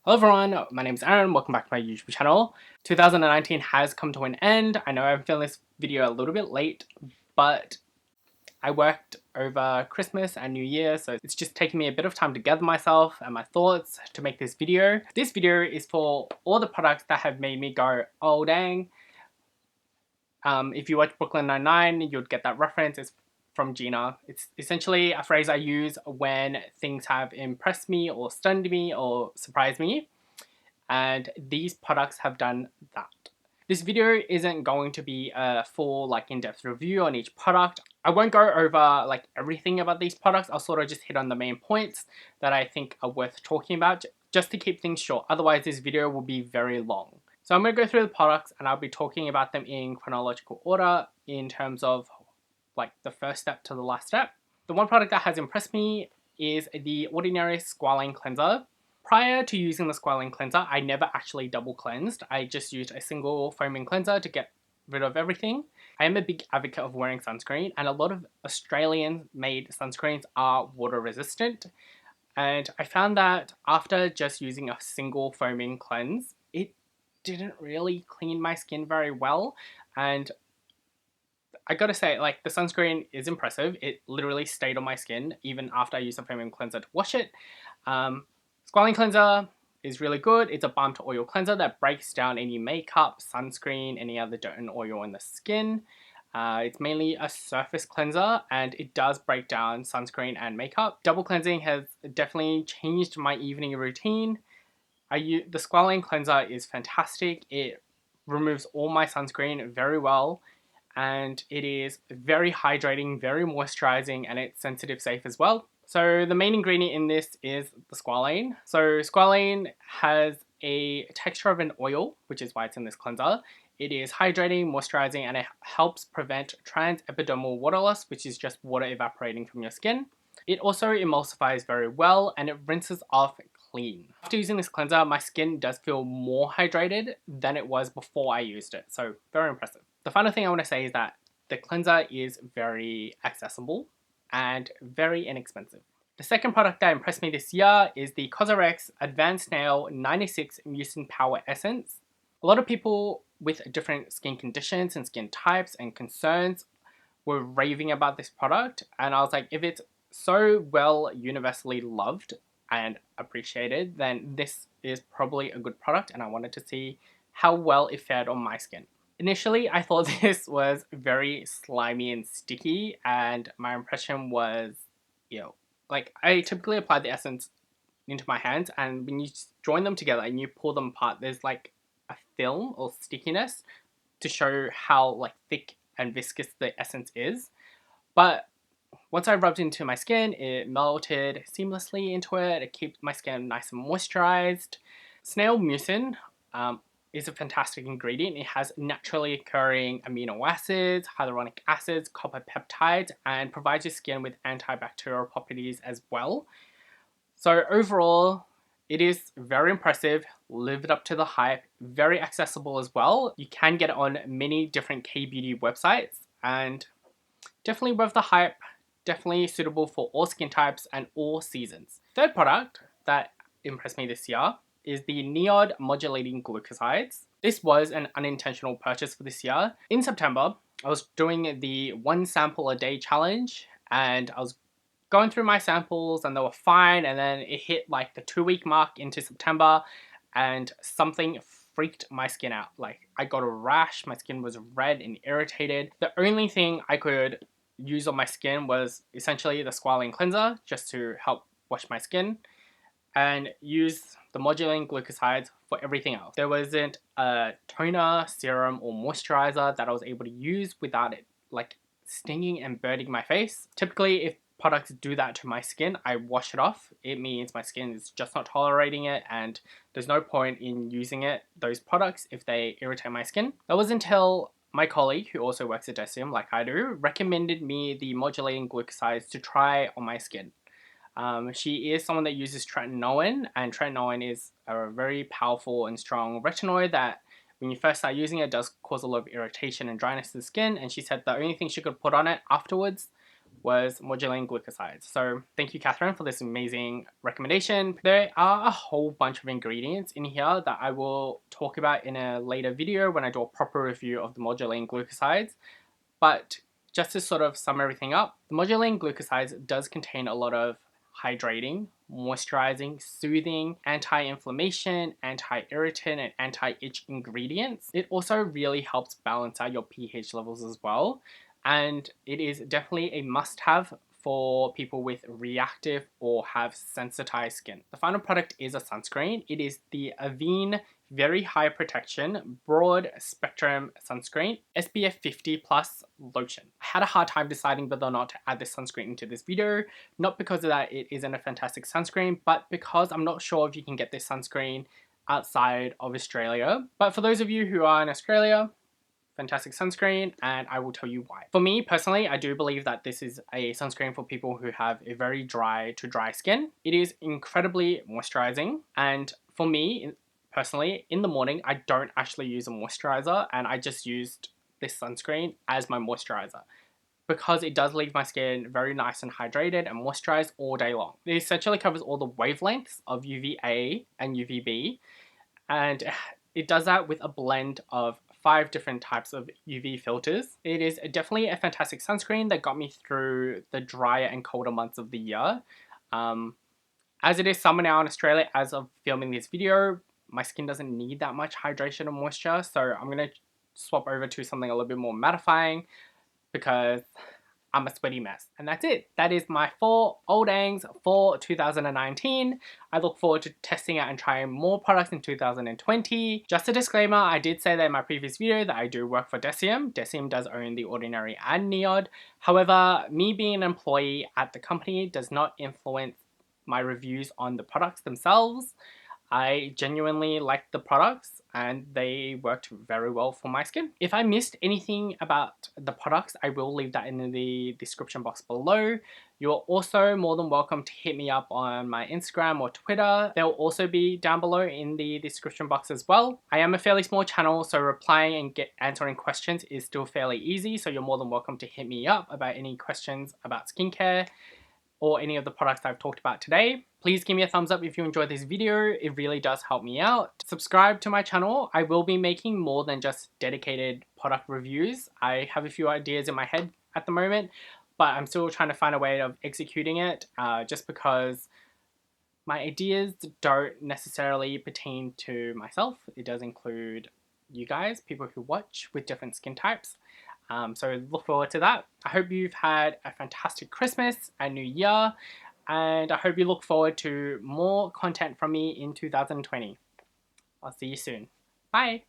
Hello everyone, my name is Aaron, welcome back to my YouTube channel. 2019 has come to an end. I know I'm filming this video a little bit late, but I worked over Christmas and New Year, so it's just taking me a bit of time to gather myself and my thoughts to make this video. This video is for all the products that have made me go, oh dang. If you watch Brooklyn Nine-Nine, you'd get that reference. It's from Gina. It's essentially a phrase I use when things have impressed me or stunned me or surprised me. And these products have done that. This video isn't going to be a full in-depth review on each product. I won't go over everything about these products. I'll sort of just hit on the main points that I think are worth talking about just to keep things short. Otherwise this video will be very long. So I'm going to go through the products and I'll be talking about them in chronological order in terms of the first step to the last step. The one product that has impressed me is the Ordinary Squalane Cleanser. Prior to using the Squalane cleanser, I never actually double cleansed. I just used a single foaming cleanser to get rid of everything. I am a big advocate of wearing sunscreen, and a lot of Australian made sunscreens are water resistant. And I found that after just using a single foaming cleanse, it didn't really clean my skin very well. And I gotta say, the sunscreen is impressive. It literally stayed on my skin even after I used a foaming cleanser to wash it. Squalane cleanser is really good. It's a balm to oil cleanser that breaks down any makeup, sunscreen, any other dirt and oil in the skin. It's mainly a surface cleanser and it does break down sunscreen and makeup. Double cleansing has definitely changed my evening routine. The Squalane cleanser is fantastic. It removes all my sunscreen very well and it is very hydrating, very moisturizing, and it's sensitive safe as well. So the main ingredient in this is the squalane. So squalane has a texture of an oil, which is why it's in this cleanser. It is hydrating, moisturizing, and it helps prevent transepidermal water loss, which is just water evaporating from your skin. It also emulsifies very well and it rinses off clean. After using this cleanser, my skin does feel more hydrated than it was before I used it, so very impressive. The final thing I want to say is that the cleanser is very accessible and very inexpensive. The second product that impressed me this year is the Cosrx Advanced Nail 96 Mucin Power Essence. A lot of people with different skin conditions and skin types and concerns were raving about this product, and I was like, if it's so well universally loved and appreciated, then this is probably a good product, and I wanted to see how well it fared on my skin. Initially, I thought this was very slimy and sticky, and my impression was, I typically apply the essence into my hands, and when you join them together and you pull them apart, there's a film or stickiness to show how thick and viscous the essence is. But once I rubbed into my skin, it melted seamlessly into it. It keeps my skin nice and moisturized. Snail mucin is a fantastic ingredient. It has naturally occurring amino acids, hyaluronic acids, copper peptides, and provides your skin with antibacterial properties as well. So overall, it is very impressive, lived up to the hype, very accessible as well. You can get it on many different K-beauty websites and definitely worth the hype, definitely suitable for all skin types and all seasons. Third product that impressed me this year is the NIOD Modulating Glucosides. This was an unintentional purchase for this year. In September, I was doing the 1 sample a day challenge and I was going through my samples and they were fine, and then it hit the 2-week mark into September and something freaked my skin out. I got a rash, my skin was red and irritated. The only thing I could use on my skin was essentially the Squalane cleanser just to help wash my skin, and use the Modulating Glucosides for everything else. There wasn't a toner, serum, or moisturizer that I was able to use without it stinging and burning my face. Typically, if products do that to my skin, I wash it off. It means my skin is just not tolerating it, and there's no point in using those products if they irritate my skin. That was until my colleague, who also works at Decium like I do, recommended me the Modulating Glucosides to try on my skin. She is someone that uses tretinoin, and tretinoin is a very powerful and strong retinoid that when you first start using it does cause a lot of irritation and dryness to the skin, and she said the only thing she could put on it afterwards was Modulating Glucosides. So thank you, Catherine, for this amazing recommendation. There are a whole bunch of ingredients in here that I will talk about in a later video when I do a proper review of the Modulating Glucosides. But just to sort of sum everything up, the Modulating Glucosides does contain a lot of hydrating, moisturizing, soothing, anti-inflammation, anti-irritant, and anti-itch ingredients. It also really helps balance out your pH levels as well. And it is definitely a must-have for people with reactive or have sensitized skin. The final product is a sunscreen. It is the Avene very high protection, broad spectrum sunscreen, SPF 50 plus lotion. I had a hard time deciding whether or not to add this sunscreen into this video, not because of that it isn't a fantastic sunscreen, but because I'm not sure if you can get this sunscreen outside of Australia. But for those of you who are in Australia, fantastic sunscreen, and I will tell you why. For me personally, I do believe that this is a sunscreen for people who have a very dry to dry skin. It is incredibly moisturizing, and for me personally, in the morning, I don't actually use a moisturizer, and I just used this sunscreen as my moisturizer because it does leave my skin very nice and hydrated and moisturized all day long. It essentially covers all the wavelengths of UVA and UVB, and it does that with a blend of 5 different types of UV filters. It is definitely a fantastic sunscreen that got me through the drier and colder months of the year. As it is summer now in Australia, as of filming this video, my skin doesn't need that much hydration or moisture, so I'm going to swap over to something a little bit more mattifying because I'm a sweaty mess. And that's it. That is my 4 old angs for 2019. I look forward to testing out and trying more products in 2020. Just a disclaimer, I did say that in my previous video that I do work for Deciem. Deciem does own The Ordinary and NIOD. However, me being an employee at the company does not influence my reviews on the products themselves. I genuinely liked the products and they worked very well for my skin. If I missed anything about the products, I will leave that in the description box below. You're also more than welcome to hit me up on my Instagram or Twitter. They'll also be down below in the description box as well. I am a fairly small channel, so replying and answering questions is still fairly easy, so you're more than welcome to hit me up about any questions about skincare or any of the products I've talked about today. Please give me a thumbs up if you enjoyed this video. It really does help me out. Subscribe to my channel. I will be making more than just dedicated product reviews. I have a few ideas in my head at the moment, but I'm still trying to find a way of executing it just because my ideas don't necessarily pertain to myself. It does include you guys, people who watch with different skin types. So look forward to that. I hope you've had a fantastic Christmas and New Year, and I hope you look forward to more content from me in 2020. I'll see you soon. Bye!